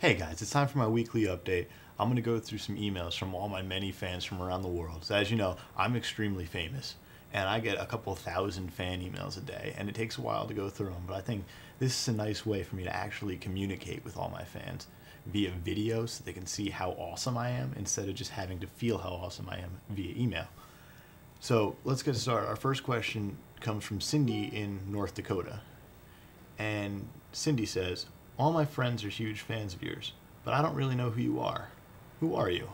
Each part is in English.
Hey guys, it's time for my weekly update. I'm going to go through some emails from all my many fans from around the world. So, as you know, I'm extremely famous, and I get a couple thousand fan emails a day, and it takes a while to go through them. But I think this is a nice way for me to actually communicate with all my fans via video so they can see how awesome I am instead of just having to feel how awesome I am via email. So, let's get started. Our first question comes from Cindy in North Dakota. And Cindy says, all my friends are huge fans of yours, but I don't really know who you are. Who are you?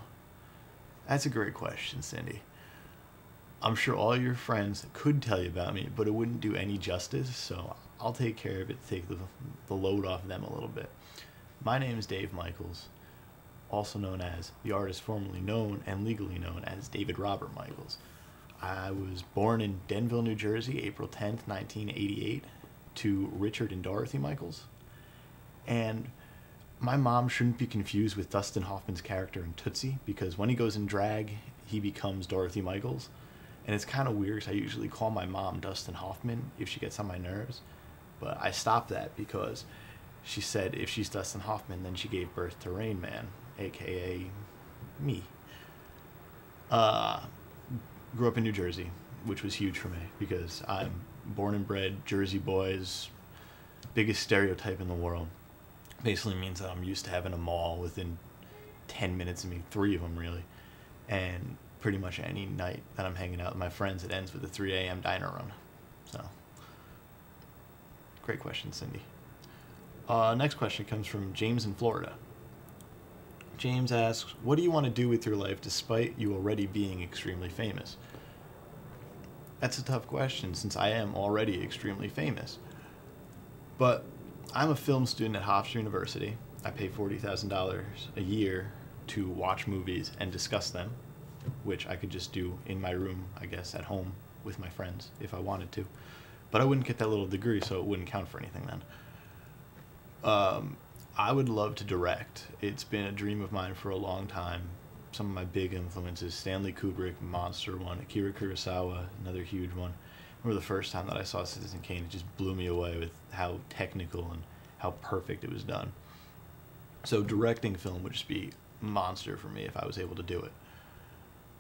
That's a great question, Cindy. I'm sure all your friends could tell you about me, but it wouldn't do any justice, so I'll take care of it to take the load off them a little bit. My name is Dave Michaels, also known as the artist formerly known and legally known as David Robert Michaels. I was born in Denville, New Jersey, April 10th, 1988, to Richard and Dorothy Michaels. And my mom shouldn't be confused with Dustin Hoffman's character in Tootsie, because when he goes in drag, he becomes Dorothy Michaels. And it's kind of weird because I usually call my mom Dustin Hoffman if she gets on my nerves. But I stopped that because she said if she's Dustin Hoffman, then she gave birth to Rain Man, aka me. Uh, Grew up in New Jersey, which was huge for me because I'm born and bred Jersey boys, biggest stereotype in the world. Basically means that I'm used to having a mall within 10 minutes of me, three of them really. And pretty much any night that I'm hanging out with my friends, it ends with a 3 a.m. diner run. So, great question, Cindy. Next question comes from James in Florida. James asks, what do you want to do with your life despite you already being extremely famous? That's a tough question since I am already extremely famous. But I'm a film student at Hofstra University. I pay $40,000 a year to watch movies and discuss them, which I could just do in my room, I guess, at home with my friends if I wanted to. But I wouldn't get that little degree, so it wouldn't count for anything then. I would love to direct. It's been a dream of mine for a long time. Some of my big influences, Stanley Kubrick, Monster one, Akira Kurosawa, another huge one. I remember the first time that I saw Citizen Kane, it just blew me away with how technical and how perfect it was done. So directing film would just be monster for me if I was able to do it.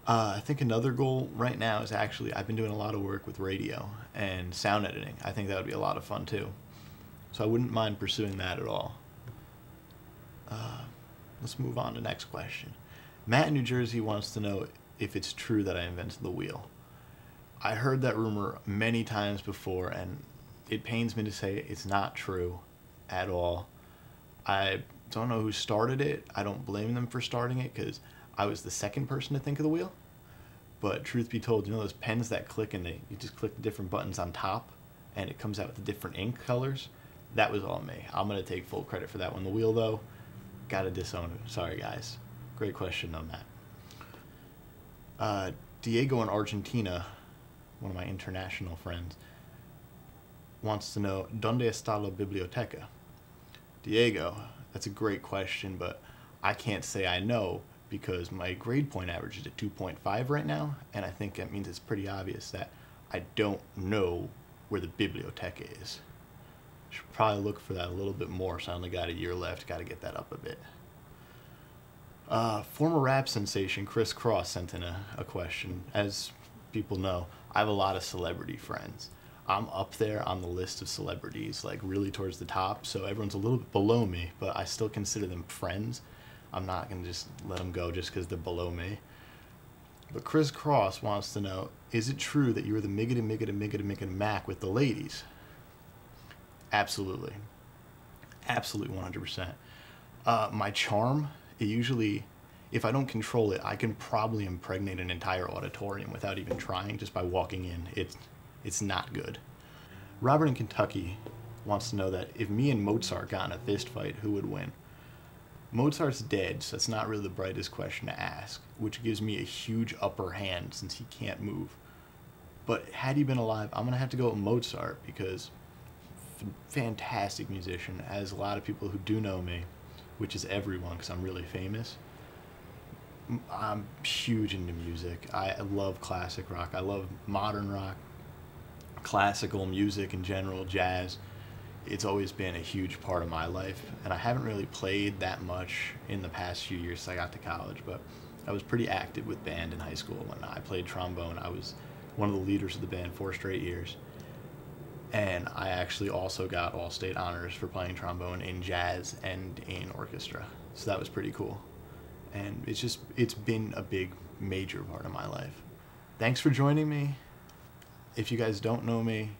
I think another goal right now is actually, I've been doing a lot of work with radio and sound editing. I think that would be a lot of fun too. So I wouldn't mind pursuing that at all. Let's move on to the next question. Matt in New Jersey wants to know if it's true that I invented the wheel. I heard that rumor many times before, and it pains me to say it's not true at all. I don't know who started it. I don't blame them for starting it because I was the second person to think of the wheel. But truth be told, you know those pens that click and you just click the different buttons on top and it comes out with the different ink colors? That was all me. I'm going to take full credit for that one. The wheel, though, gotta disown it. Sorry, guys. Great question on that. Diego in Argentina, one of my international friends, wants to know, ¿Dónde está la biblioteca? Diego, that's a great question, but I can't say I know because my grade point average is at 2.5 right now, and I think that means it's pretty obvious that I don't know where the biblioteca is. Should probably look for that a little bit more, so I only got a year left. Got to get that up a bit. Former rap sensation Chris Cross sent in a question. As people know, I have a lot of celebrity friends. I'm up there on the list of celebrities, like really towards the top, so everyone's a little bit below me, but I still consider them friends. I'm not going to just let them go just because they're below me. But Chris Cross wants to know, is it true that you were the miggity Mac with the ladies? Absolutely. Absolutely 100%. My charm, it usually, if I don't control it, I can probably impregnate an entire auditorium without even trying, just by walking in. It's not good. Robert in Kentucky wants to know that if me and Mozart got in a fist fight, who would win? Mozart's dead, so that's not really the brightest question to ask, which gives me a huge upper hand since he can't move. But had he been alive, I'm going to have to go with Mozart because fantastic musician, as a lot of people who do know me, which is everyone because I'm really famous. I'm huge into music. I love classic rock. I love modern rock, classical music in general, jazz. it's always been a huge part of my life, and I haven't really played that much in the past few years since I got to college, but I was pretty active with band in high school. When I played trombone, I was one of the leaders of the band 4 straight years, and I actually also got all-state honors for playing trombone in jazz and in orchestra, so that was pretty cool. And it's been a big, major part of my life. Thanks for joining me. If you guys don't know me,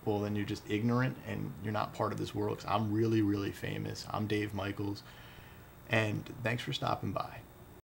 well, then you're just ignorant and you're not part of this world, 'cause I'm really, really famous. I'm Dave Michaels, and thanks for stopping by.